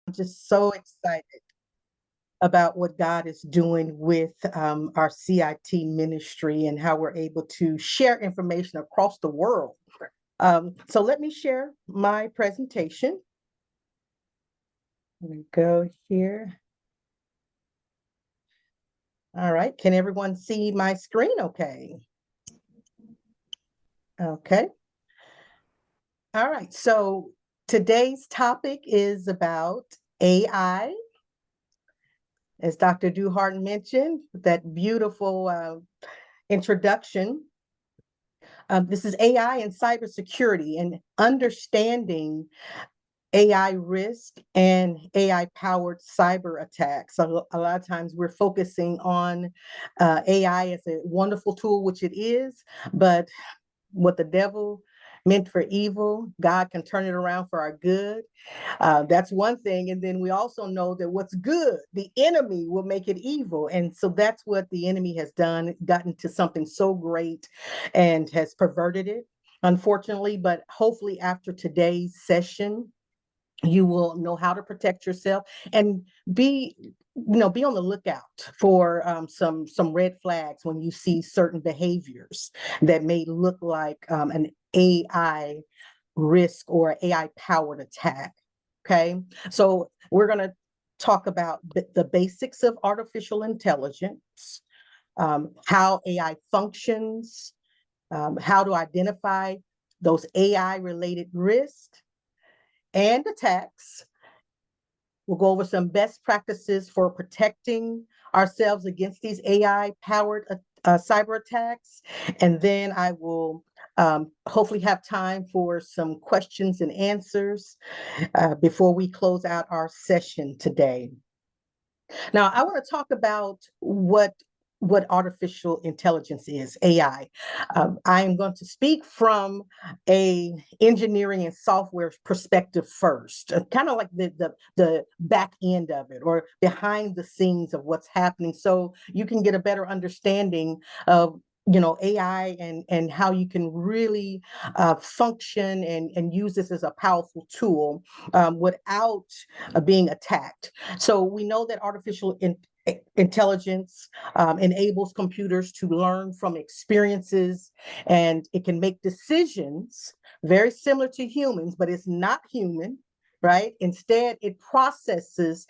I'm just so excited about what God is doing with our CIT ministry and how we're able to share information across the world. So let me share my presentation. Let me go here. All right, can everyone see my screen okay? Okay. All right, so today's topic is about AI. As Dr. Duhart mentioned, that beautiful introduction. This is AI and cybersecurity and understanding AI risk and AI powered cyber attacks. A lot of times we're focusing on AI as a wonderful tool, which it is, but what the devil meant for evil, God can turn it around for our good. That's one thing. And then we also know that what's good, the enemy will make it evil. And so that's what the enemy has done, gotten to something so great and has perverted it, unfortunately. But hopefully after today's session, you will know how to protect yourself and be on the lookout for some red flags when you see certain behaviors that may look like an AI risk or AI powered attack. Okay, so we're going to talk about the basics of artificial intelligence, how AI functions, how to identify those AI related risks and attacks. We'll go over some best practices for protecting ourselves against these AI powered cyber attacks. And then I will hopefully have time for some questions and answers before we close out our session today. Now, I want to talk about what artificial intelligence is, AI. I am going to speak from a engineering and software perspective first, kind of like the back end of it or behind the scenes of what's happening, so you can get a better understanding of AI and how you can really function and use this as a powerful tool without being attacked. So we know that artificial intelligence enables computers to learn from experiences, and it can make decisions very similar to humans, but it's not human, right? Instead, it processes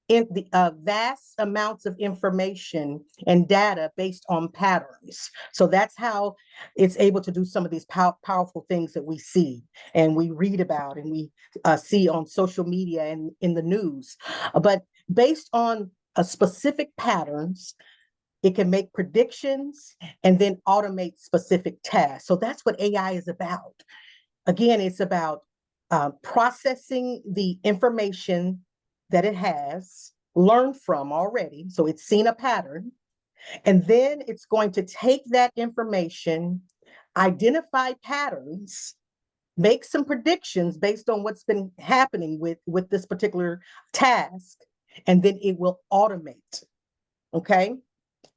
in the vast amounts of information and data based on patterns. So that's how it's able to do some of these powerful things that we see and we read about and we see on social media and in the news. But based on specific patterns, it can make predictions and then automate specific tasks. So that's what AI is about. Again, it's about processing the information that it has learned from already. So it's seen a pattern. And then it's going to take that information, identify patterns, make some predictions based on what's been happening with this particular task, and then it will automate. Okay?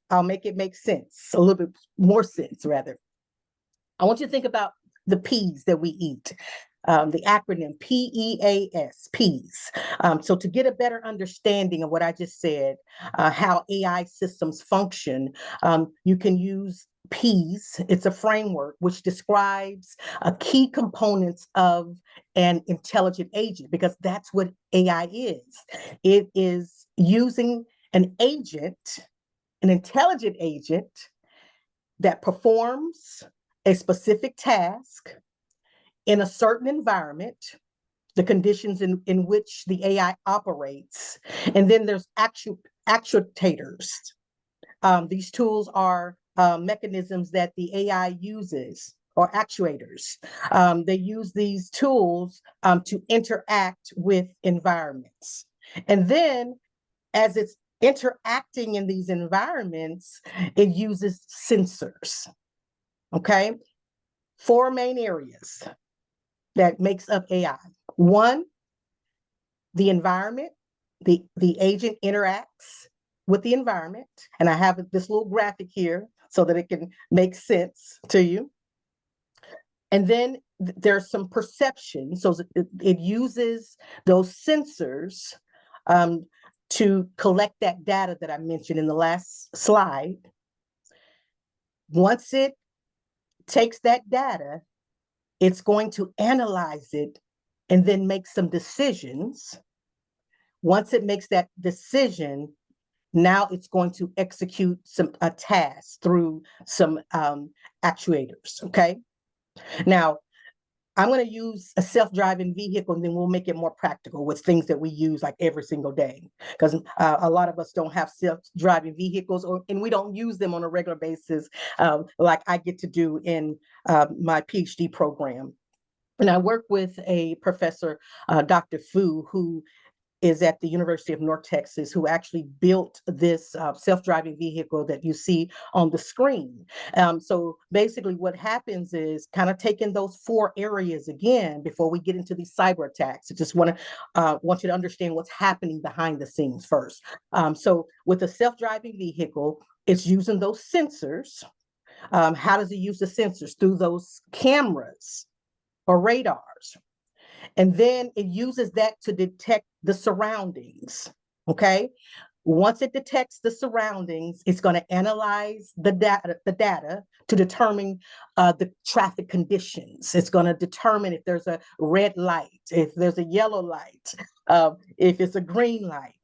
I'll make it make sense, a little bit more sense, rather. I want you to think about the peas that we eat. The acronym PEAS, peas. So to get a better understanding of what I just said, how AI systems function, you can use PEAS. It's a framework which describes key components of an intelligent agent, because that's what AI is. It is using an agent, an intelligent agent that performs a specific task in a certain environment, the conditions in which the AI operates. And then there's actuators. These tools are mechanisms that the AI uses, or actuators. They use these tools to interact with environments. And then as it's interacting in these environments, it uses sensors. Okay? 4 main areas that makes up AI. One, the environment. The agent interacts with the environment. And I have this little graphic here so that it can make sense to you. And then there's some perception. So it uses those sensors to collect that data that I mentioned in the last slide. Once it takes that data, it's going to analyze it and then make some decisions. Once it makes that decision, now it's going to execute a task through some actuators, okay? Now, I'm going to use a self-driving vehicle, and then we'll make it more practical with things that we use like every single day, because a lot of us don't have self-driving vehicles, and we don't use them on a regular basis like I get to do in my PhD program. And I work with a professor, Dr. Fu, who is at the University of North Texas, who actually built this self-driving vehicle that you see on the screen. So basically what happens is kind of taking those 4 areas again before we get into these cyber attacks. I just want you to understand what's happening behind the scenes first. So with a self-driving vehicle, it's using those sensors. How does it use the sensors? Through those cameras or radars. And then it uses that to detect the surroundings, okay? Once it detects the surroundings, it's going to analyze the data to determine the traffic conditions. It's going to determine if there's a red light, if there's a yellow light, if it's a green light.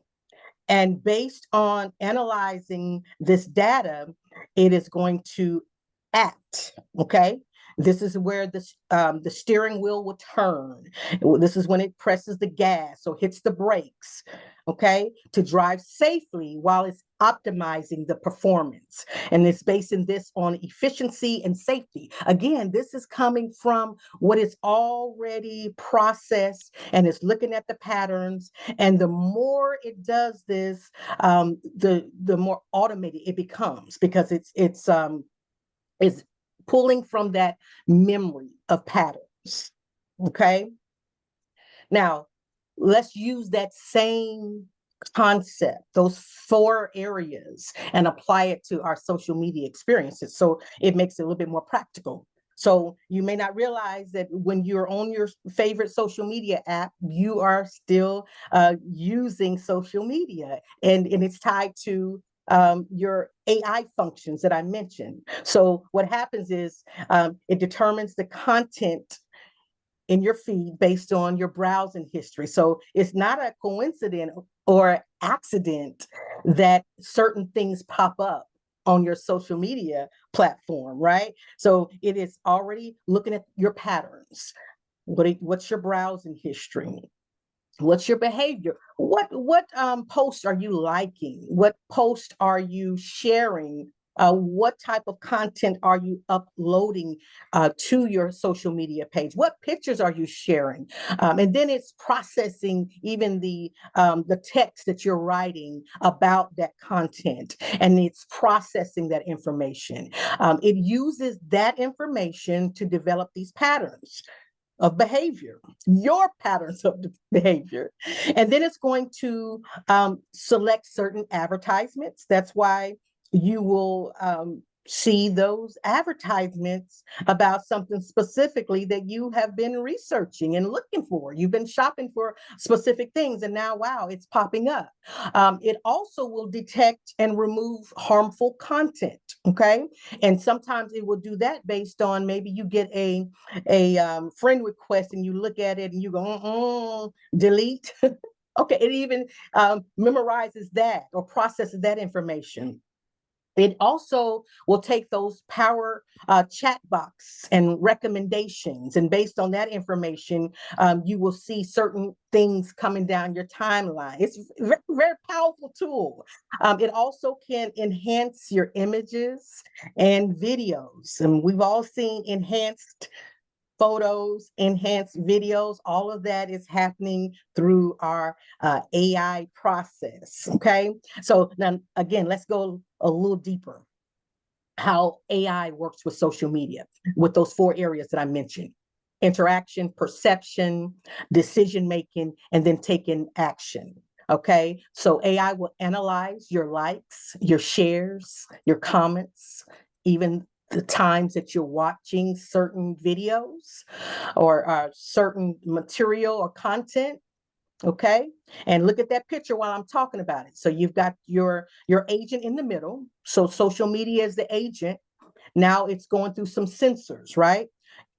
And based on analyzing this data, it is going to act, okay? This is where the steering wheel will turn. This is when it presses the gas or hits the brakes, okay, to drive safely while it's optimizing the performance. And it's basing this on efficiency and safety. Again, this is coming from what is already processed, and it's looking at the patterns. And the more it does this, the more automated it becomes, because it's pulling from that memory of patterns, okay? Now, let's use that same concept, those 4 areas, and apply it to our social media experiences. So it makes it a little bit more practical. So you may not realize that when you're on your favorite social media app, you are still using social media, and it's tied to your AI functions that I mentioned. So what happens is it determines the content in your feed based on your browsing history. So it's not a coincidence or accident that certain things pop up on your social media platform, right? So it is already looking at your patterns. What's your browsing history? What's your behavior? What posts are you liking? What posts are you sharing? What type of content are you uploading to your social media page? What pictures are you sharing? And then it's processing even the text that you're writing about that content, and it's processing that information. It uses that information to develop these patterns of behavior, your patterns of behavior. And then it's going to select certain advertisements. That's why you will see those advertisements about something specifically that you have been researching and looking for. You've been shopping for specific things, and now, wow, it's popping up. It also will detect and remove harmful content, okay? And sometimes it will do that based on maybe you get a friend request and you look at it and you go, delete. Okay, it even memorizes that or processes that information. It also will take those power chat box and recommendations, and based on that information, you will see certain things coming down your timeline. It's a very, very powerful tool. It also can enhance your images and videos, and we've all seen enhanced photos, enhanced videos. All of that is happening through our AI process, okay? So now, again, let's go a little deeper. How AI works with social media, with those 4 areas that I mentioned: interaction, perception, decision-making, and then taking action. Okay, so AI will analyze your likes, your shares, your comments, even the times that you're watching certain videos or certain material or content. Okay. And look at that picture while I'm talking about it. So you've got your agent in the middle. So social media is the agent. Now it's going through some sensors, right?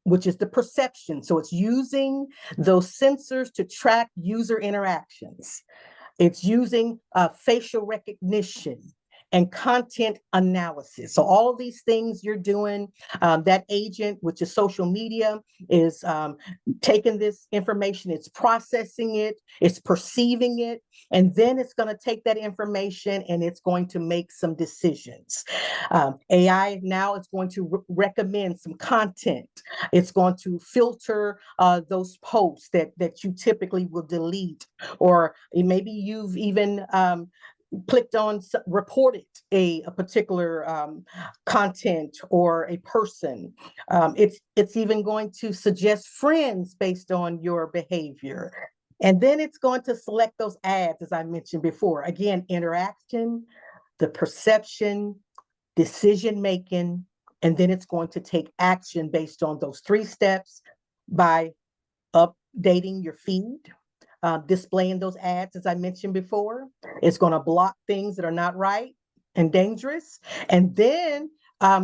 Which is the perception. So it's using those sensors to track user interactions. It's using facial recognition and content analysis. So all of these things you're doing, that agent, which is social media, is taking this information, it's processing it, it's perceiving it, and then it's going to take that information and it's going to make some decisions. AI now is going to recommend some content. It's going to filter those posts that you typically will delete, or maybe you've even clicked on, reported a particular content or a person. It's even going to suggest friends based on your behavior. And then it's going to select those ads, as I mentioned before. Again, interaction, the perception, decision making, and then it's going to take action based on those 3 steps by updating your feed, displaying those ads, as I mentioned before. It's going to block things that are not right and dangerous. And then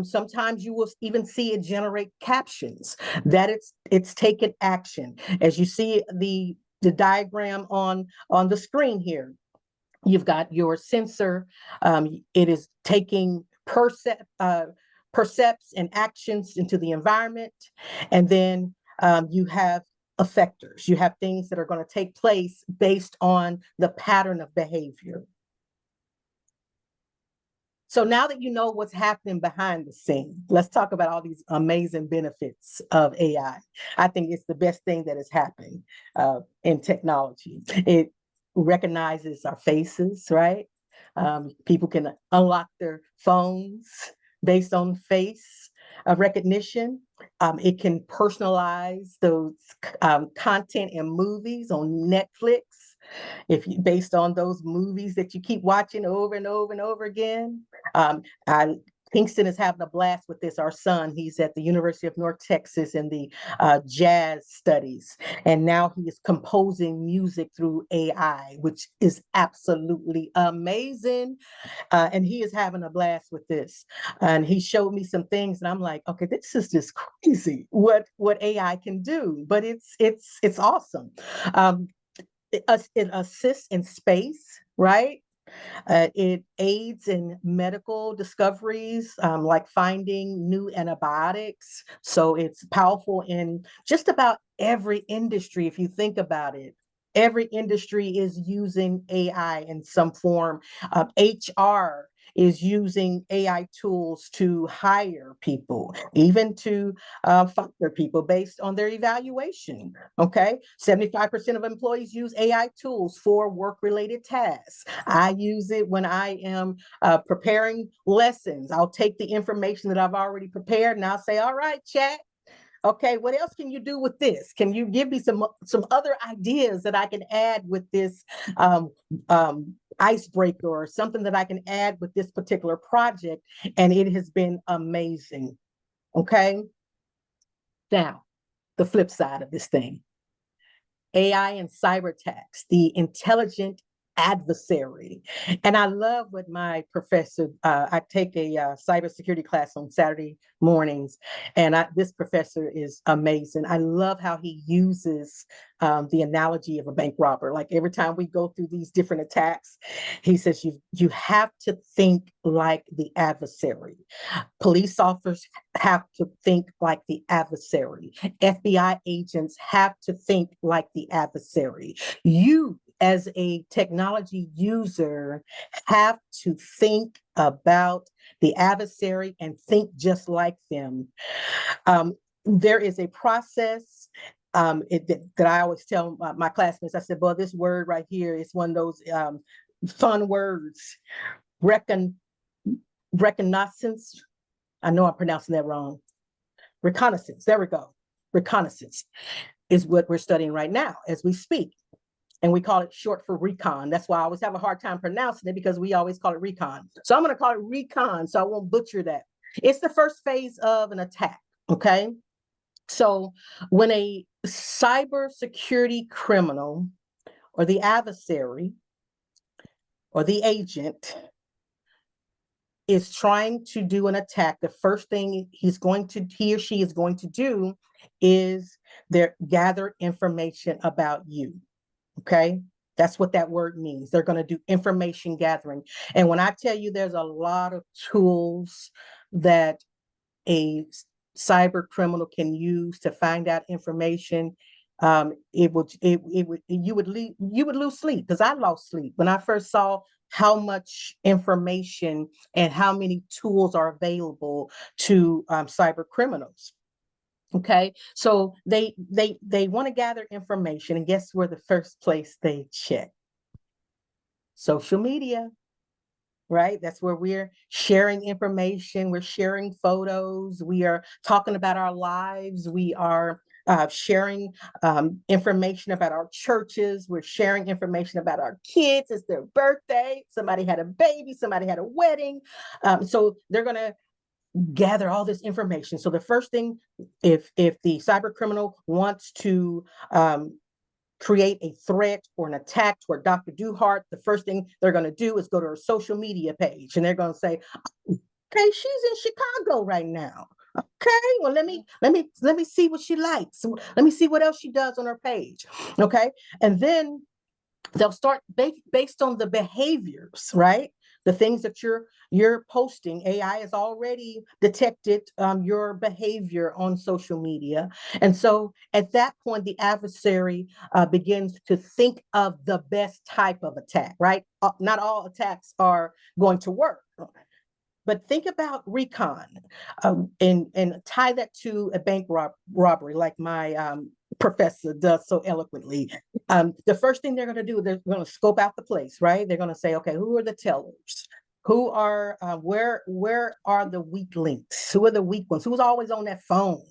sometimes you will even see it generate captions that it's taken action. As you see the diagram on the screen here, you've got your sensor. It is taking percepts and actions into the environment. And then you have effectors. You have things that are going to take place based on the pattern of behavior. So now that you know what's happening behind the scene, let's talk about all these amazing benefits of AI. I think it's the best thing that is happening in technology. It recognizes our faces, right? People can unlock their phones based on face recognition. It can personalize those content and movies on Netflix, if you, based on those movies that you keep watching over and over and over again. Kingston is having a blast with this. Our son, he's at the University of North Texas in the jazz studies, and now he is composing music through AI, which is absolutely amazing. And he is having a blast with this. And he showed me some things, and I'm like, okay, this is just crazy what AI can do. But it's awesome. It assists in space, right? It aids in medical discoveries, like finding new antibiotics. So it's powerful in just about every industry, if you think about it. Every industry is using AI in some form. HR is using AI tools to hire people, even to fire people based on their evaluation. Okay, 75% of employees use AI tools for work-related tasks. I use it when I am preparing lessons. I'll take the information that I've already prepared and I'll say, all right, chat, okay, what else can you do with this? Can you give me some other ideas that I can add with this icebreaker, or something that I can add with this particular project? And it has been amazing. Okay. Now, the flip side of this thing, AI and cyberattacks, the intelligent adversary. And I love what my professor, I take a cybersecurity class on Saturday mornings, and this professor is amazing. I love how he uses the analogy of a bank robber. Like every time we go through these different attacks, he says you have to think like the adversary. Police officers have to think like the adversary. FBI agents have to think like the adversary. You, as a technology user, have to think about the adversary and think just like them. There is a process that I always tell my classmates. I said, well, this word right here is one of those fun words. Reconnaissance. I know I'm pronouncing that wrong. Reconnaissance. There we go. Reconnaissance is what we're studying right now as we speak. And we call it short for recon. That's why I always have a hard time pronouncing it, because we always call it recon. So I'm going to call it recon, so I won't butcher that. It's the first phase of an attack, okay? So when a cybersecurity criminal or the adversary or the agent is trying to do an attack, the first thing he or she is going to do is gather information about you. Okay, that's what that word means. They're going to do information gathering. And when I tell you there's a lot of tools that a cyber criminal can use to find out information, you would lose sleep, because I lost sleep when I first saw how much information and how many tools are available to cyber criminals. Okay, so they want to gather information, and guess where the first place they check? Social media. Right? That's where we're sharing information, we're sharing photos, we are talking about our lives, we are sharing information about our churches, we're sharing information about our kids. It's their birthday, somebody had a baby, somebody had a wedding. So they're going to gather all this information. So the first thing, if the cyber criminal wants to create a threat or an attack toward Dr. Duhart, the first thing they're going to do is go to her social media page, and they're going to say, okay, she's in Chicago right now. Okay, well, let me see what she likes. Let me see what else she does on her page. Okay, and then they'll start based on the behaviors, right? The things that you're posting. AI has already detected your behavior on social media, and so at that point, the adversary begins to think of the best type of attack. Right? Not all attacks are going to work. But think about recon, and tie that to a bank robbery, like my professor does so eloquently. The first thing they're going to do, they're going to scope out the place, right? They're going to say, okay, who are the tellers? Who are where are the weak links? Who are the weak ones? Who's always on that phone?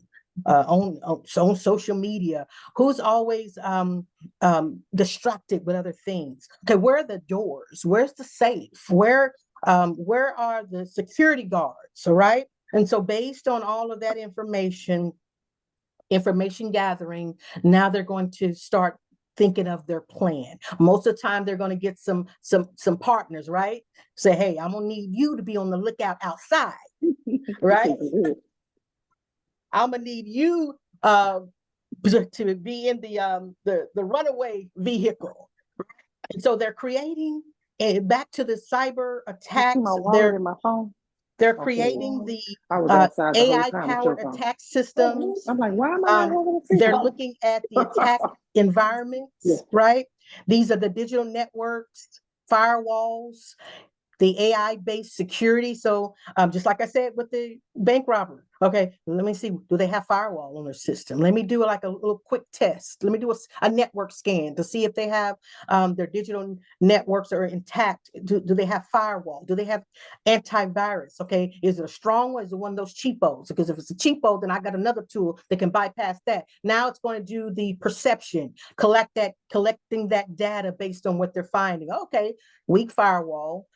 On social media, who's always distracted with other things? Okay, where are the doors? Where's the safe? Where are the security guards? All right. And so based on all of that information gathering, now they're going to start thinking of their plan. Most of the time they're going to get some partners, right? Say, hey, I'm gonna need you to be on the lookout outside, right? I'm gonna need you to be in the runaway vehicle. And so they're creating, and back to the cyber attacks, they're creating the AI-powered attack systems. I'm like, why am I not having a They're looking at the attack environments, right? These are the digital networks, firewalls, the AI-based security. So just like I said with the bank robbery, okay, let me see, do they have firewall on their system? Let me do like a little quick test. Let me do a network scan to see if they have their digital networks are intact. Do they have firewall? Do they have antivirus? Okay, is it a strong one? Is it one of those cheapos? Because if it's a cheapo, then I got another tool that can bypass that. Now it's going to do the perception, collecting that data based on what they're finding. Okay, weak firewall.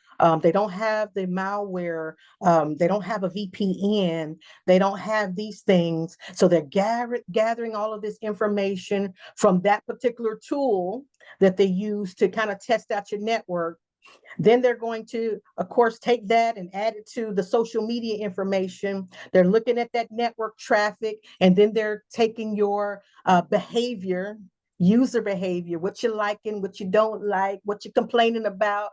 They don't have the malware. They don't have a VPN. They don't have these things. So they're gathering all of this information from that particular tool that they use to kind of test out your network. Then they're going to, of course, take that and add it to the social media information. They're looking at that network traffic, and then they're taking your behavior, user behavior, what you're liking, what you don't like, what you're complaining about,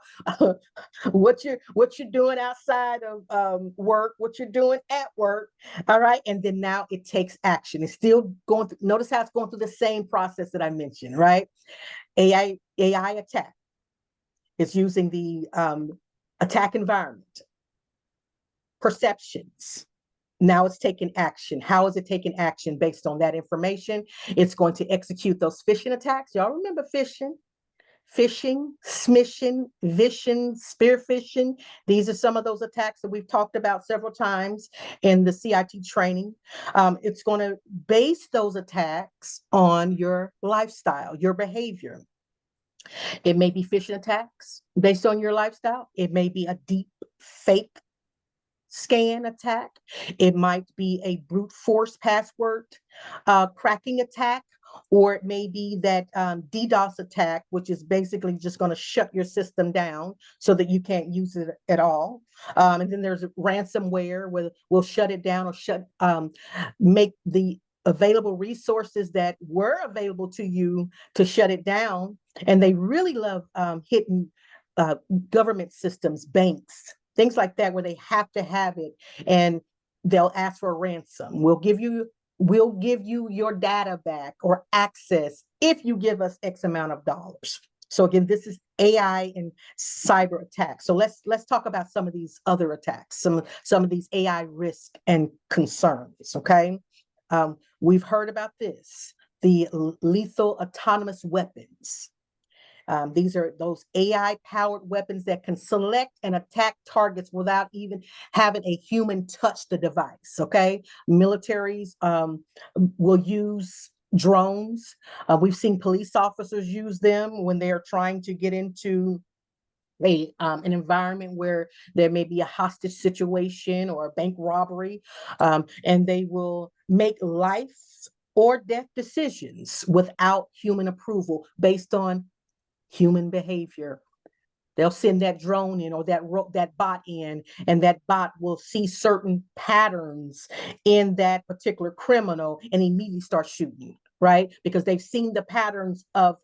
what you're doing outside of work, what you're doing at work. All right. And then now it takes action. It's still going through, notice how it's going through the same process that I mentioned, right? AI attack. It's using the attack environment, perceptions. Now it's taking action. How is it taking action based on that information? It's going to execute those phishing attacks. Y'all remember phishing? Phishing, smishing, vishing, spear phishing. These are some of those attacks that we've talked about several times in the CIT training. It's going to base those attacks on your lifestyle, your behavior. It may be phishing attacks based on your lifestyle. It may be a deep fake scan attack. It might be a brute force password cracking attack, or it may be that DDoS attack, which is basically just going to shut your system down so that you can't use it at all. And then there's ransomware, where we'll shut it down or make the available resources that were available to you to shut it down. And they really love hitting government systems, banks, things like that, where they have to have it, and they'll ask for a ransom. We'll give you your data back or access if you give us X amount of dollars. So again, this is AI and cyber attacks. So let's talk about some of these other attacks, some of these AI risks and concerns. Okay, we've heard about this, the lethal autonomous weapons. These are those AI-powered weapons that can select and attack targets without even having a human touch the device, okay? Militaries will use drones. We've seen police officers use them when they're trying to get into an environment where there may be a hostage situation or a bank robbery, and they will make life or death decisions without human approval based on human behavior. They'll send that drone in or that bot in, and that bot will see certain patterns in that particular criminal and immediately start shooting, right? Because they've seen the patterns of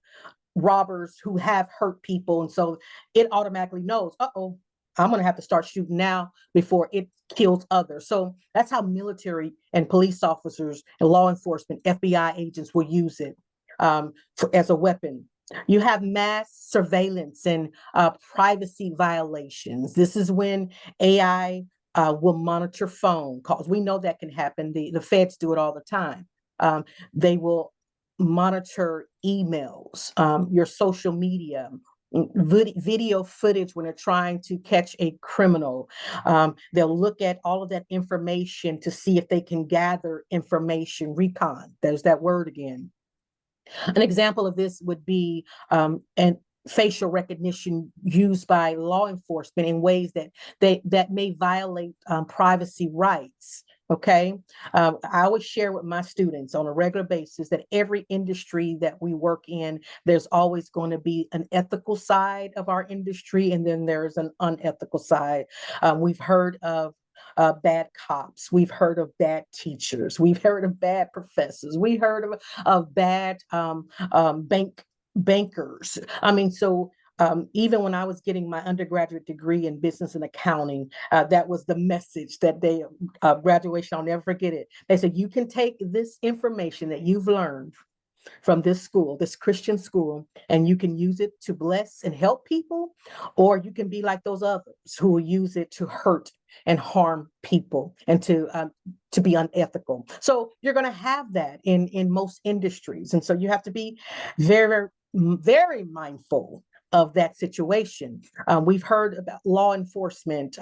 robbers who have hurt people. And so it automatically knows, uh-oh, I'm going to have to start shooting now before it kills others. So that's how military and police officers and law enforcement, FBI agents will use it as a weapon. You have mass surveillance and privacy violations. This is when AI will monitor phone calls. We know that can happen. The feds do it all the time. They will monitor emails, your social media, video footage when they're trying to catch a criminal. They'll look at all of that information to see if they can gather information, recon. There's that word again. An example of this would be an facial recognition used by law enforcement in ways that may violate privacy rights. Okay, I always share with my students on a regular basis that every industry that we work in, there's always going to be an ethical side of our industry, and then there's an unethical side. We've heard of bad cops. We've heard of bad teachers. We've heard of bad professors. We heard of bad bankers. I mean, so even when I was getting my undergraduate degree in business and accounting, that was the message that they, graduation, I'll never forget it. They said, you can take this information that you've learned from this school, this Christian school, and you can use it to bless and help people, or you can be like those others who will use it to hurt and harm people and to be unethical. So you're going to have that in most industries, and so you have to be very, very mindful of that situation. We've heard about law enforcement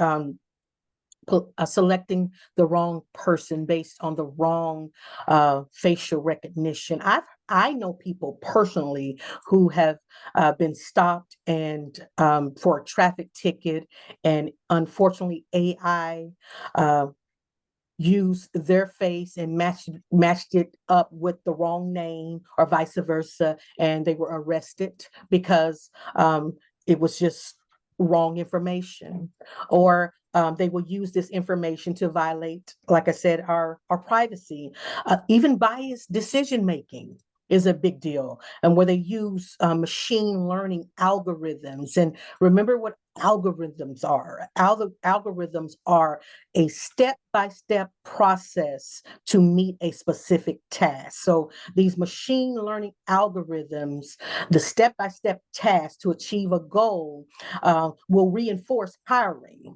selecting the wrong person based on the wrong facial recognition. I know people personally who have been stopped and for a traffic ticket, and unfortunately AI used their face and matched it up with the wrong name or vice versa, and they were arrested because it was just wrong information. Or they will use this information to violate, like I said, our privacy. Even biased decision making is a big deal, and where they use machine learning algorithms. And remember what algorithms are. Algorithms are a step-by-step process to meet a specific task. So these machine learning algorithms, the step-by-step task to achieve a goal, will reinforce hiring,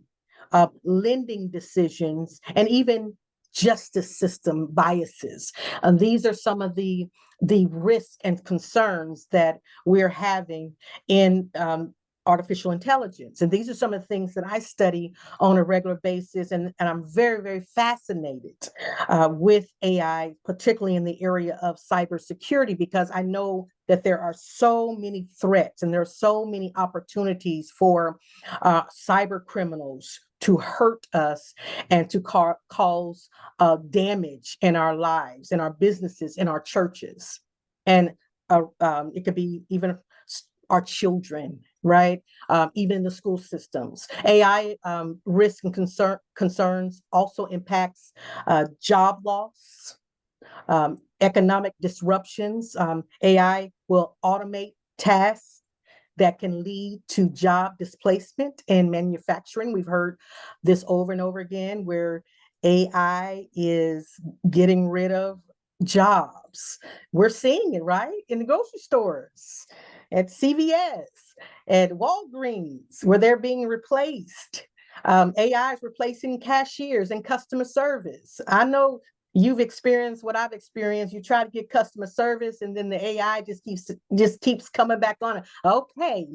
lending decisions, and even justice system biases. And these are some of the risks and concerns that we're having in artificial intelligence. And these are some of the things that I study on a regular basis. And I'm very, very fascinated with AI, particularly in the area of cybersecurity, because I know that there are so many threats and there are so many opportunities for cyber criminals to hurt us and to cause damage in our lives, in our businesses, in our churches. And it could be even our children, right? Even in the school systems. AI risk and concerns also impacts job loss, economic disruptions. AI will automate tasks that can lead to job displacement in manufacturing. We've heard this over and over again, where AI is getting rid of jobs. We're seeing it, right? In the grocery stores, at CVS, at Walgreens, where they're being replaced. AI is replacing cashiers and customer service. I know you've experienced what I've experienced. You try to get customer service, and then the AI just keeps coming back on it. Okay,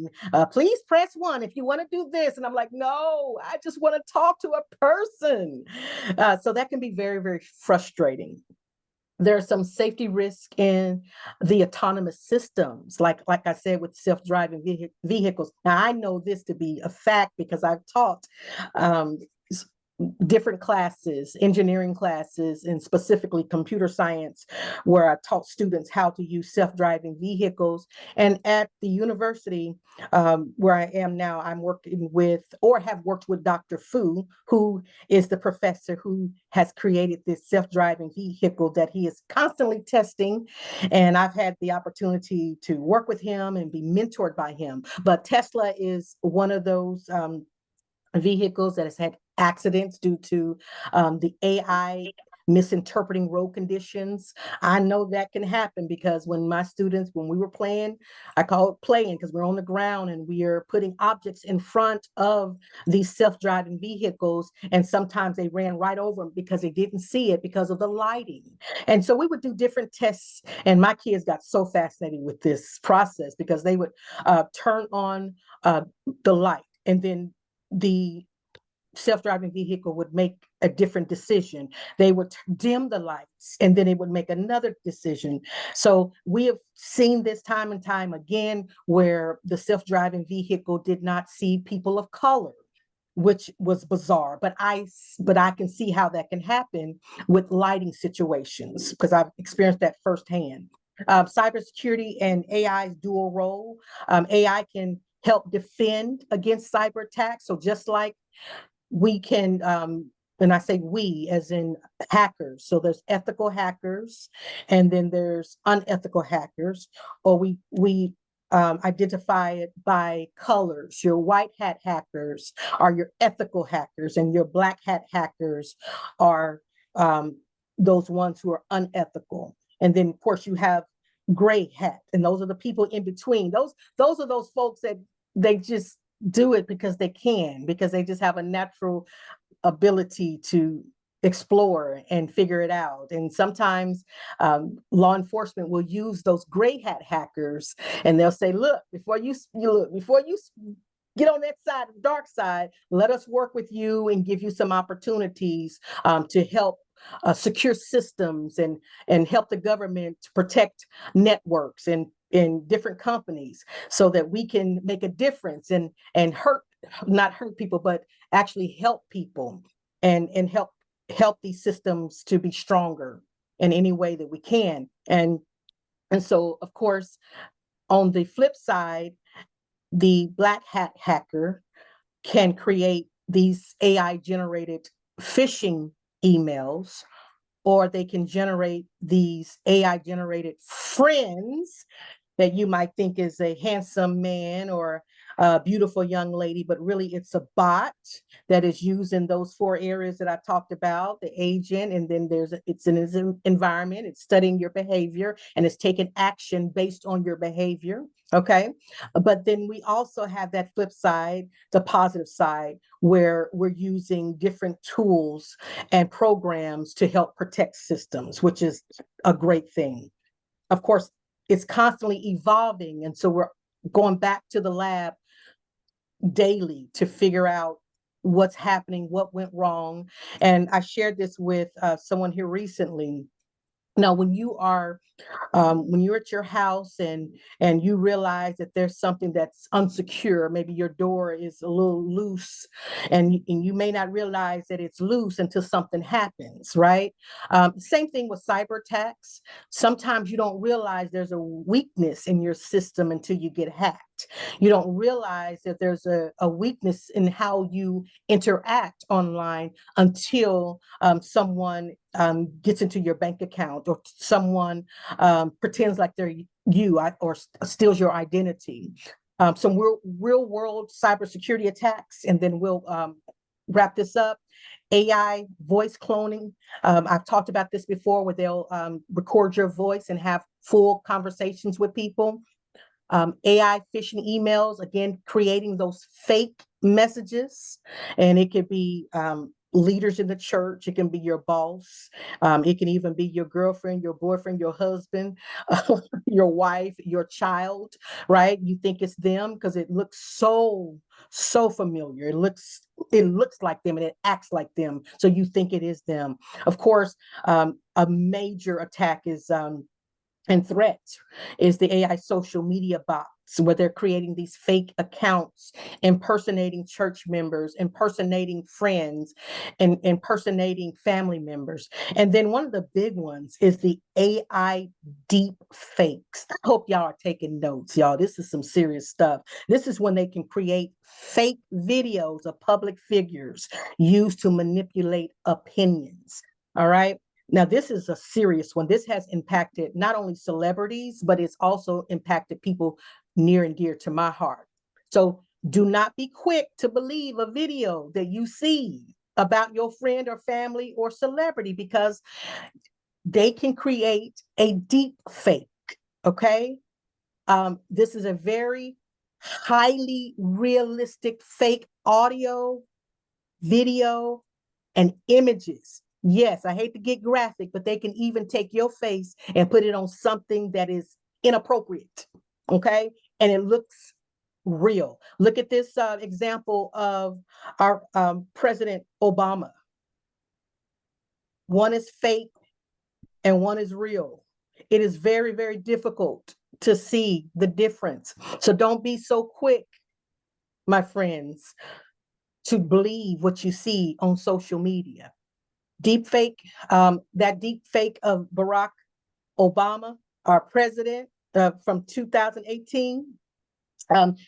please press 1 if you want to do this, and I'm like, no, I just want to talk to a person. So that can be very, very frustrating. There are some safety risks in the autonomous systems, like I said, with self-driving vehicles. Now, I know this to be a fact because I've taught different classes, engineering classes, and specifically computer science, where I taught students how to use self-driving vehicles. And at the university where I am now, I'm working with, or have worked with, Dr. Fu, who is the professor who has created this self-driving vehicle that he is constantly testing. And I've had the opportunity to work with him and be mentored by him. But Tesla is one of those vehicles that has had accidents due to the AI misinterpreting road conditions. I know that can happen because when we were playing, I call it playing because we're on the ground and we are putting objects in front of these self-driving vehicles, and sometimes they ran right over them because they didn't see it because of the lighting. And so we would do different tests, and my kids got so fascinated with this process because they would turn on the light, and then the self-driving vehicle would make a different decision. They would dim the lights, and then it would make another decision. So we have seen this time and time again where the self-driving vehicle did not see people of color, which was bizarre. But I can see how that can happen with lighting situations because I've experienced that firsthand. Cybersecurity and AI's dual role. AI can help defend against cyber attacks. So just like we can, and I say we as in hackers. So there's ethical hackers, and then there's unethical hackers, or we identify it by colors. Your white hat hackers are your ethical hackers, and your black hat hackers are those ones who are unethical. And then, of course, you have gray hat, and those are the people in between. Those are those folks that they just do it because they can, because they just have a natural ability to explore and figure it out. And sometimes law enforcement will use those gray hat hackers, and they'll say, look, before you get on that side, the dark side, let us work with you and give you some opportunities to help secure systems and help the government to protect networks and in different companies, so that we can make a difference and not hurt people, but actually help people and help these systems to be stronger in any way that we can. And so, of course, on the flip side, the black hat hacker can create these AI generated phishing emails, or they can generate these AI generated friends that you might think is a handsome man or a beautiful young lady, but really it's a bot that is used in those 4 areas that I talked about, the agent, and then it's in its environment, it's studying your behavior, and it's taking action based on your behavior, okay? But then we also have that flip side, the positive side, where we're using different tools and programs to help protect systems, which is a great thing. Of course, it's constantly evolving. And so we're going back to the lab daily to figure out what's happening, what went wrong. And I shared this with someone here recently. Now, when you're at your house and you realize that there's something that's unsecure, maybe your door is a little loose, and you may not realize that it's loose until something happens, right? Same thing with cyber attacks. Sometimes you don't realize there's a weakness in your system until you get hacked. You don't realize that there's a weakness in how you interact online until someone gets into your bank account, or someone pretends like they're you, or steals your identity. Some real world cybersecurity attacks, and then we'll wrap this up. AI voice cloning. I've talked about this before, where they'll record your voice and have full conversations with people. AI phishing emails, again, creating those fake messages. And it could be leaders in the church, it can be your boss, it can even be your girlfriend, your boyfriend, your husband, your wife, your child, right? You think it's them because it looks so familiar. It looks like them and it acts like them. So you think it is them. Of course, a major attack is and threats is the AI social media bots, where they're creating these fake accounts, impersonating church members, impersonating friends, and impersonating family members. And then one of the big ones is the AI deep fakes. I hope y'all are taking notes, y'all. This is some serious stuff. This is when they can create fake videos of public figures used to manipulate opinions. All right. Now, this is a serious one. This has impacted not only celebrities, but it's also impacted people near and dear to my heart. So do not be quick to believe a video that you see about your friend or family or celebrity, because they can create a deep fake. Okay. This is a very highly realistic fake audio, video, and images. Yes, I hate to get graphic, but they can even take your face and put it on something that is inappropriate. Okay. And it looks real. Look at this example of our President Obama. One is fake and one is real. It is very, very difficult to see the difference. So don't be so quick, my friends, to believe what you see on social media. Deep fake, that deep fake of Barack Obama, our president, from 2018.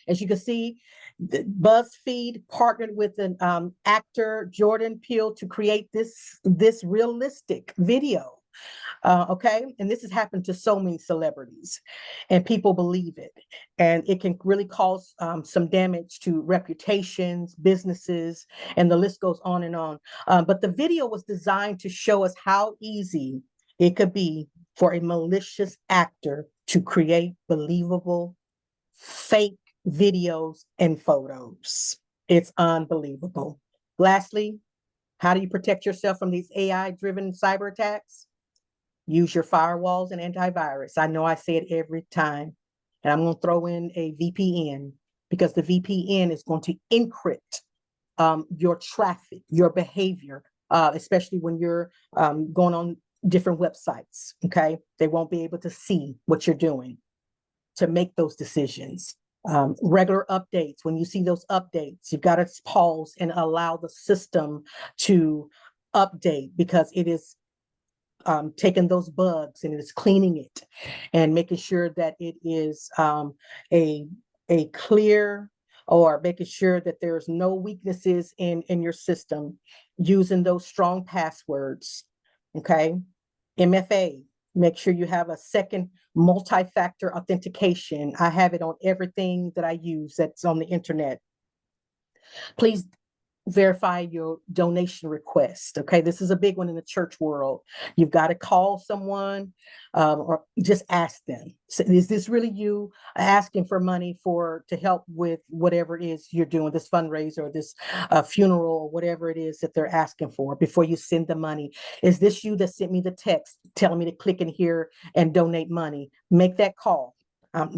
As you can see, BuzzFeed partnered with an actor, Jordan Peele, to create this realistic video. Okay, and this has happened to so many celebrities, and people believe it, and it can really cause some damage to reputations, businesses, and the list goes on and on. But the video was designed to show us how easy it could be for a malicious actor to create believable fake videos and photos. It's unbelievable. Lastly, how do you protect yourself from these AI-driven cyber attacks? Use your firewalls and antivirus. I know I say it every time, and I'm going to throw in a VPN, because the VPN is going to encrypt your traffic, your behavior, especially when you're going on different websites. Okay, they won't be able to see what you're doing to make those decisions. Regular updates. When you see those updates, you've got to pause and allow the system to update, because it is taking those bugs and it's cleaning it and making sure that it is a clear, or making sure that there's no weaknesses in your system, using those strong passwords. Okay. MFA, make sure you have a second multi-factor authentication. I have it on everything that I use that's on the internet. Please verify your donation request. Okay, this is a big one in the church world. You've got to call someone, or just ask them, so, is this really you asking for money to help with whatever it is you're doing, this fundraiser or this funeral or whatever it is that they're asking for, before you send the money? Is this you that sent me the text telling me to click in here and donate money? Make that call.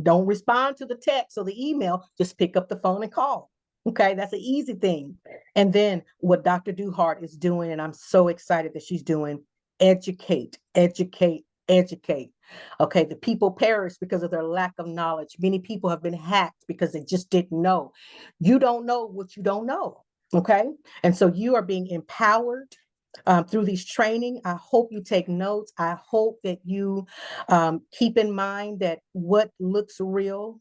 Don't respond to the text or the email, just pick up the phone and call. Okay, that's an easy thing. And then what Dr. Duhart is doing, and I'm so excited that she's doing, educate, educate, educate. Okay, the people perish because of their lack of knowledge. Many people have been hacked because they just didn't know. You don't know what you don't know. Okay, and so you are being empowered through these training. I hope you take notes. I hope that you keep in mind that what looks real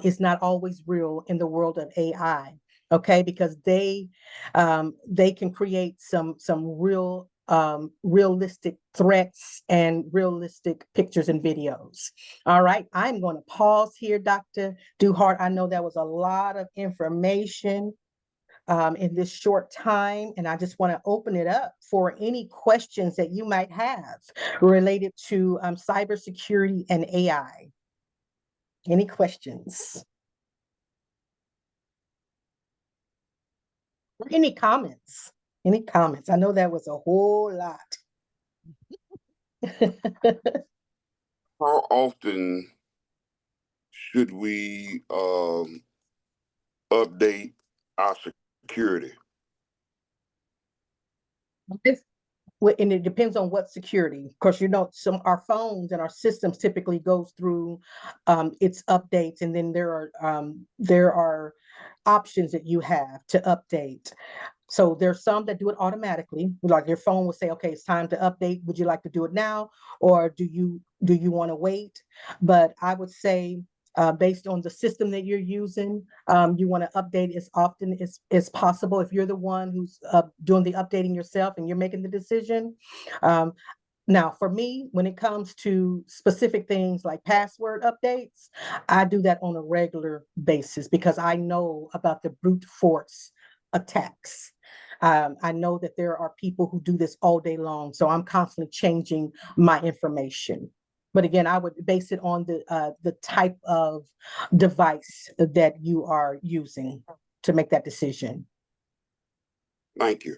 is not always real in the world of AI. Okay, because they can create some realistic threats and realistic pictures and videos. All right, I'm going to pause here, Dr. Duhart. I know that was a lot of information in this short time, and I just want to open it up for any questions that you might have related to cybersecurity and AI. Any questions? Or any comments? Any comments? I know that was a whole lot. How often should we update our security? And it depends on what security. Of course, some our phones and our systems typically goes through its updates, and then there are options that you have to update. So there's some that do it automatically. Like your phone will say, okay, it's time to update. Would you like to do it now? Or do you want to wait? But I would say, based on the system that you're using, you want to update as often as possible. If you're the one who's doing the updating yourself and you're making the decision. Um, Now, for me, when it comes to specific things like password updates, I do that on a regular basis because I know about the brute force attacks. I know that there are people who do this all day long, so I'm constantly changing my information. But again, I would base it on the type of device that you are using to make that decision. Thank you.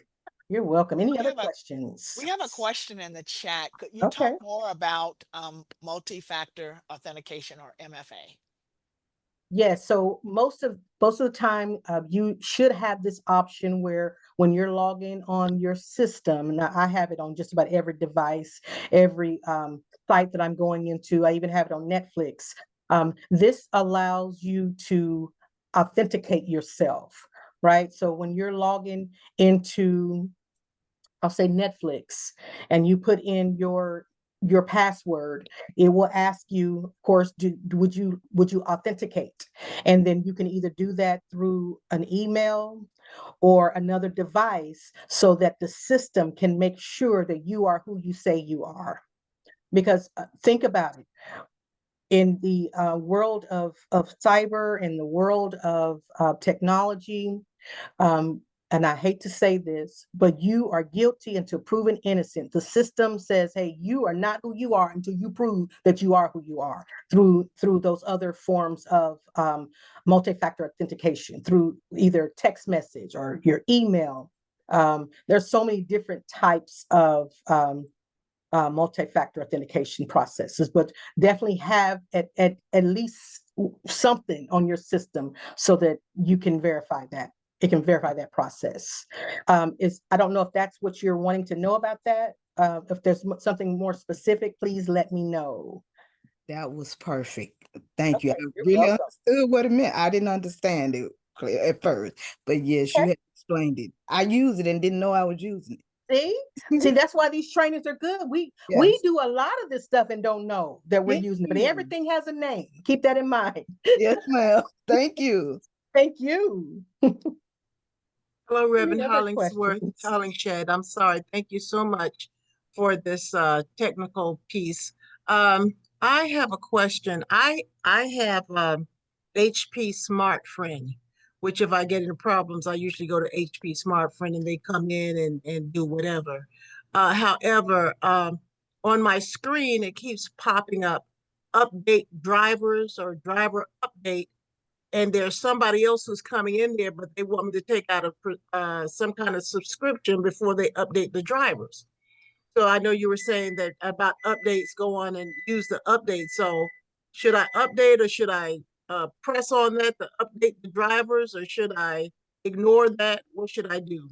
You're welcome. Any We other have a questions? we have a question in the chat. Could you Okay. talk more about multi-factor authentication, or MFA? Yes, so most of the time, you should have this option where when you're logging on your system, now I have it on just about every device, every site that I'm going into. I even have it on Netflix. This allows you to authenticate yourself, right? So when you're logging into, I'll say Netflix, and you put in your password, it will ask you, of course, would you authenticate? And then you can either do that through an email or another device so that the system can make sure that you are who you say you are. Because think about it, in the world of cyber, in the world of technology, um, and I hate to say this, but you are guilty until proven innocent. The system says, hey, you are not who you are until you prove that you are who you are through those other forms of multi-factor authentication, through either text message or your email. There's so many different types of multi-factor authentication processes, but definitely have at least something on your system so that you can verify that. It can verify that process. I don't know if that's what you're wanting to know about that. If there's something more specific, please let me know. That was perfect. Thank you. Okay, I you're really welcome. understood what it meant. I didn't understand it clear at first, but yes, you Okay. had explained it. I used it and didn't know I was using See, it. that's why these trainings are good. We Yes. do a lot of this stuff and don't know that we're Thank using it, but you. everything has a name. Keep that in mind. Yes, ma'am. Thank you. Thank you. Hello, Any Reverend other Hollingsworth, questions? Hollingshed. I'm sorry. Thank you so much for this technical piece. I have a question. I have HP Smart Friend, which if I get into problems, I usually go to HP Smart Friend and they come in and do whatever. However, on my screen, it keeps popping up update drivers or driver update, and there's somebody else who's coming in there, but they want me to take out some kind of subscription before they update the drivers. So I know you were saying that about updates, go on and use the update. So should I update or should I press on that to update the drivers, or should I ignore that? What should I do?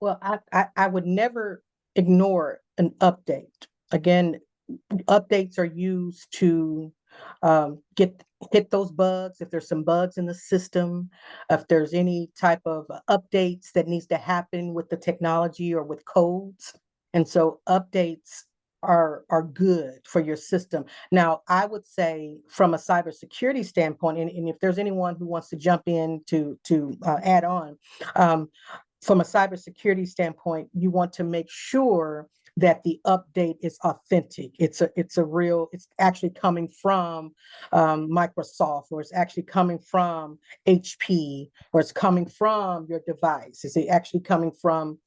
Well, I would never ignore an update. Again, updates are used to hit those bugs. If there's some bugs in the system, if there's any type of updates that needs to happen with the technology or with codes. And so updates are good for your system. Now, I would say from a cybersecurity standpoint, and if there's anyone who wants to jump in to add on, from a cybersecurity standpoint, you want to make sure that the update is authentic. It's actually coming from Microsoft, or it's actually coming from HP, or it's coming from your device. Is it actually coming from,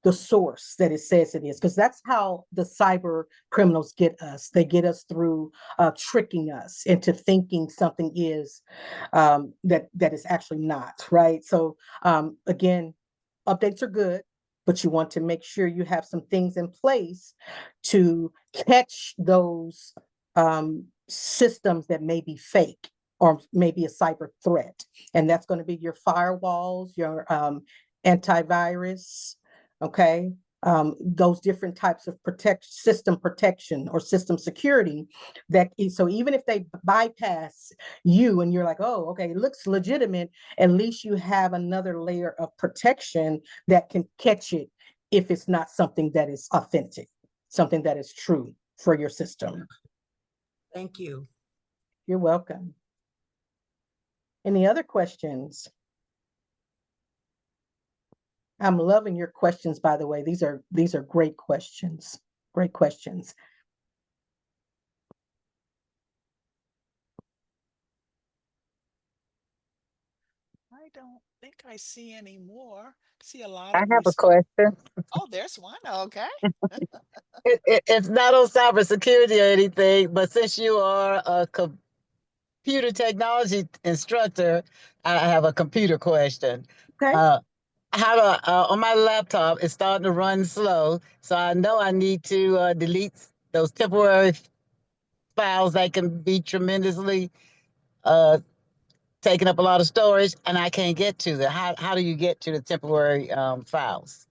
the source that it says it is? Because that's how the cyber criminals get us. They get us through tricking us into thinking something is that is actually not, right? So again, updates are good, but you want to make sure you have some things in place to catch those systems that may be fake or maybe a cyber threat. And that's going to be your firewalls, your antivirus, okay? Those different types of system protection or system security so even if they bypass you and you're like, oh, okay, it looks legitimate, at least you have another layer of protection that can catch it if it's not something that is authentic, something that is true for your system. Thank you. You're welcome. Any other questions? I'm loving your questions, by the way. These are great questions. Great questions. I don't think I see any more. See a lot I of have a question. Oh, there's one. Okay. It's not on cybersecurity or anything, but since you are a computer technology instructor, I have a computer question. Okay. How to, on my laptop, it's starting to run slow, so I know I need to delete those temporary files that can be tremendously taking up a lot of storage, and I can't get to them. How do you get to the temporary files?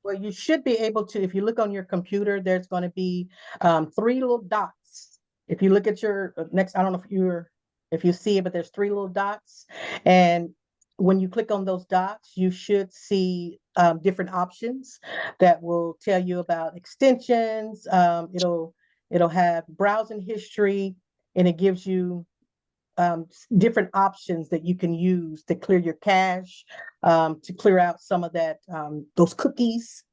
Well, you should be able to, if you look on your computer, there's going to be 3 little dots. If you look at your next, I don't know if you see it, but there's 3 little dots. And when you click on those dots, you should see different options that will tell you about extensions. It'll have browsing history, and it gives you different options that you can use to clear your cache, to clear out some of that, those cookies.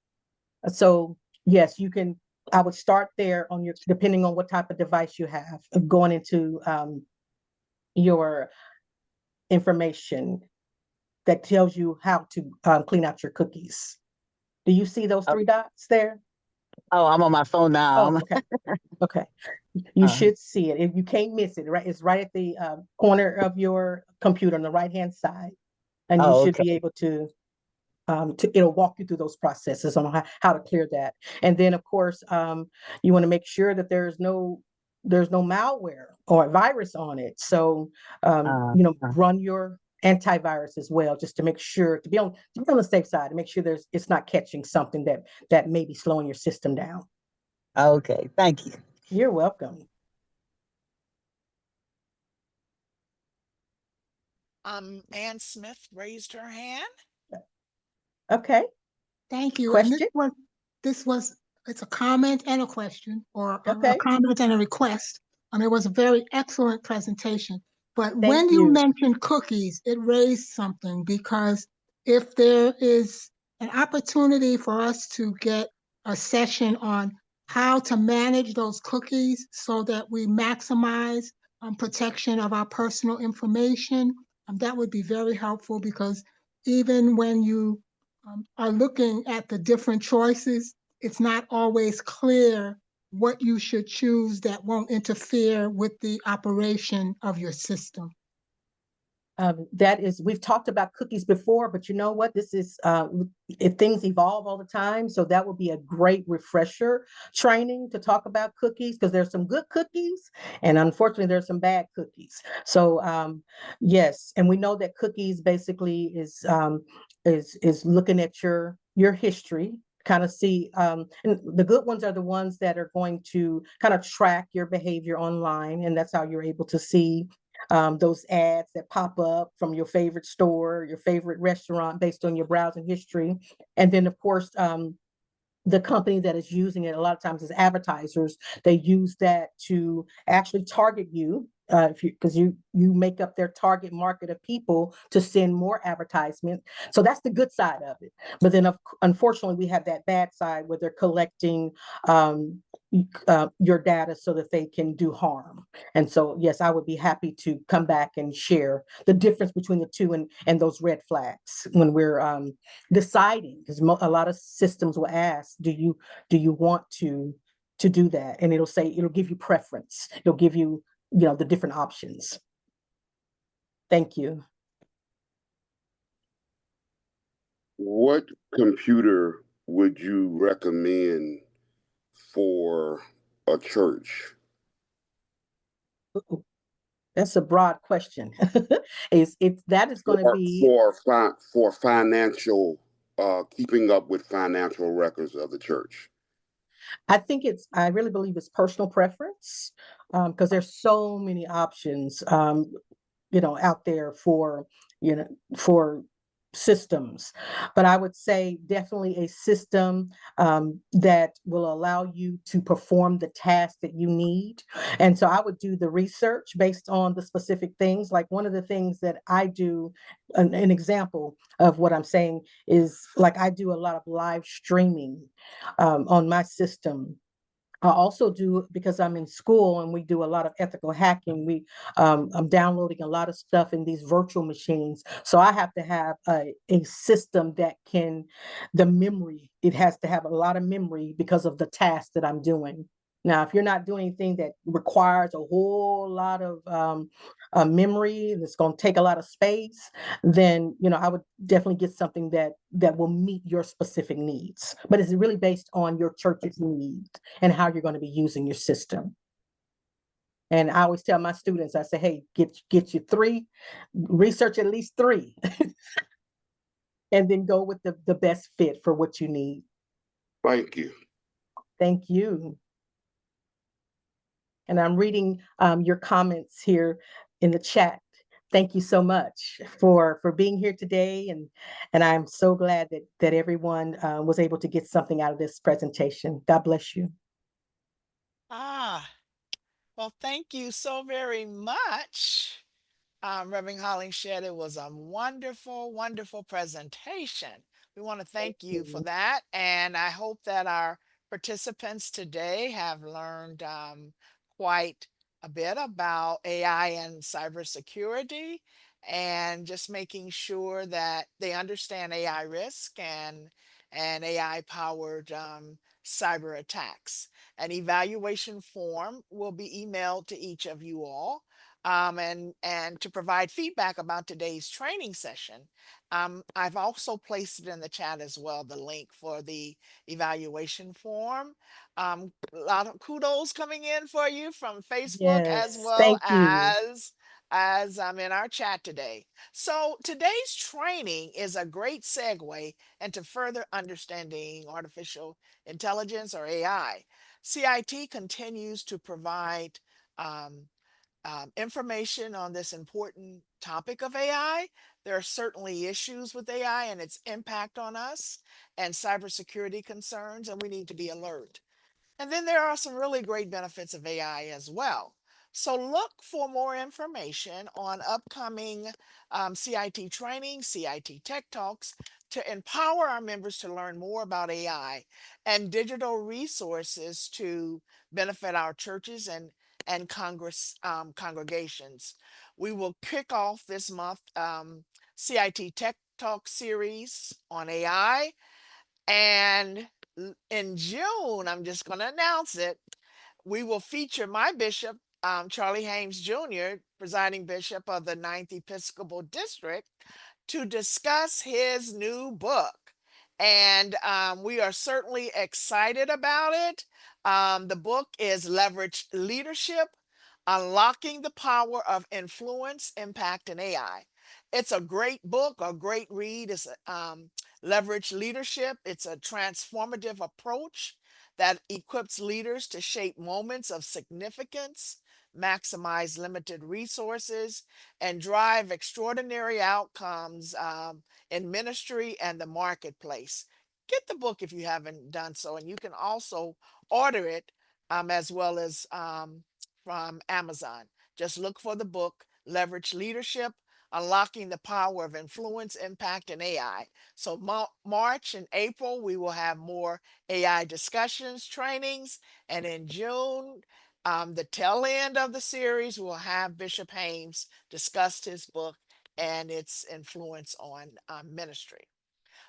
So yes, you can, I would start there on your, depending on what type of device you have, going into your information that tells you how to clean out your cookies. Do you see those 3 dots there? Oh, I'm on my phone now. Oh, okay. Okay. You should see it. If you can't miss it, right? It's right at the corner of your computer on the right-hand side. And you should be able to it'll walk you through those processes on how to clear that. And then of course, you want to make sure that there's no malware or a virus on it. So, run your antivirus as well, just to make sure, to be on the safe side, to make sure it's not catching something that may be slowing your system down. Okay, thank you. You're welcome. Ann Smith raised her hand. Okay. Thank you. Question? And it's a comment and a question, or Okay. a comment and a request. It was a very excellent presentation. But Thank when you. you mentioned cookies, it raised something, because if there is an opportunity for us to get a session on how to manage those cookies so that we maximize protection of our personal information, that would be very helpful, because even when you are looking at the different choices, it's not always clear what you should choose that won't interfere with the operation of your system. That is, we've talked about cookies before, but you know what? This is, if things evolve all the time, so that would be a great refresher training to talk about cookies, because there's some good cookies, and unfortunately, there's some bad cookies. So, yes, and we know that cookies basically is looking at your history, kind of see, and the good ones are the ones that are going to kind of track your behavior online, and that's how you're able to see those ads that pop up from your favorite store, your favorite restaurant based on your browsing history. And then, of course, the company that is using it a lot of times is advertisers. They use that to actually target you, because you make up their target market of people to send more advertisement. So that's the good side of it. But then, unfortunately, we have that bad side where they're collecting your data so that they can do harm. And so, yes, I would be happy to come back and share the difference between the two, and those red flags when we're deciding, because a lot of systems will ask, do you want to do that? And it'll give you preference. It'll give you, the different options. Thank you. What computer would you recommend for a church? Ooh, that's a broad question. That is going to be, For financial, keeping up with financial records of the church? I really believe it's personal preference, because there's so many options, out there for systems. But I would say definitely a system that will allow you to perform the task that you need. And so I would do the research based on the specific things. Like, one of the things that I do, an example of what I'm saying is, like, I do a lot of live streaming on my system. I also do, because I'm in school and we do a lot of ethical hacking. I'm downloading a lot of stuff in these virtual machines. So I have to have a system that the memory, it has to have a lot of memory because of the task that I'm doing. Now, if you're not doing anything that requires a whole lot of memory, and it's going to take a lot of space, then I would definitely get something that will meet your specific needs. But it's really based on your church's needs and how you're going to be using your system. And I always tell my students, I say, hey, get you 3, research at least 3, and then go with the best fit for what you need. Thank you. Thank you. And I'm reading your comments here in the chat. Thank you so much for being here today, and I'm so glad that everyone was able to get something out of this presentation. God bless you. Well, thank you so very much, Reverend Hollingshed. It was a wonderful, wonderful presentation. We want to thank you for that. And I hope that our participants today have learned quite a bit about AI and cybersecurity, and just making sure that they understand AI risk and AI powered cyber attacks. An evaluation form will be emailed to each of you all, and to provide feedback about today's training session. I've also placed it in the chat as well, the link for the evaluation form. A lot of kudos coming in for you from Facebook, as Yes, well thank you. as in our chat today. So today's training is a great segue into further understanding artificial intelligence, or AI. CIT continues to provide information on this important topic of AI. There are certainly issues with AI and its impact on us, and cybersecurity concerns, and we need to be alert. And then there are some really great benefits of AI as well. So look for more information on upcoming CIT training, CIT Tech Talks, to empower our members to learn more about AI, and digital resources to benefit our churches and congregations. We will kick off this month CIT Tech Talk series on AI, and in June, I'm just going to announce it, we will feature my bishop, Charlie Haynes Jr., presiding bishop of the Ninth Episcopal District, to discuss his new book. And we are certainly excited about it. The book is Leverage Leadership, Unlocking the Power of Influence, Impact, and AI. It's a great book, a great read. It's Leverage Leadership. It's a transformative approach that equips leaders to shape moments of significance, maximize limited resources, and drive extraordinary outcomes in ministry and the marketplace. Get the book if you haven't done so, and you can also order it as well as from Amazon. Just look for the book, Leverage Leadership, Unlocking the Power of Influence, Impact, and AI. So March and April, we will have more AI discussions, trainings, and in June, the tail end of the series, we'll have Bishop Haynes discuss his book and its influence on ministry.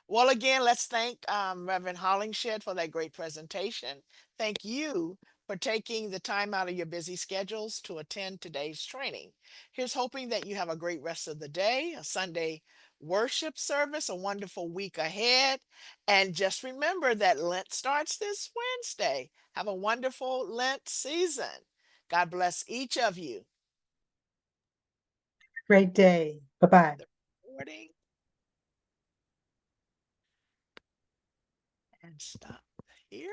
Well, again, let's thank Reverend Hollingshed for that great presentation. Thank you for taking the time out of your busy schedules to attend today's training. Here's hoping that you have a great rest of the day, a Sunday worship service, a wonderful week ahead. And just remember that Lent starts this Wednesday. Have a wonderful Lent season. God bless each of you. Great day. Bye-bye. Recording and stop here.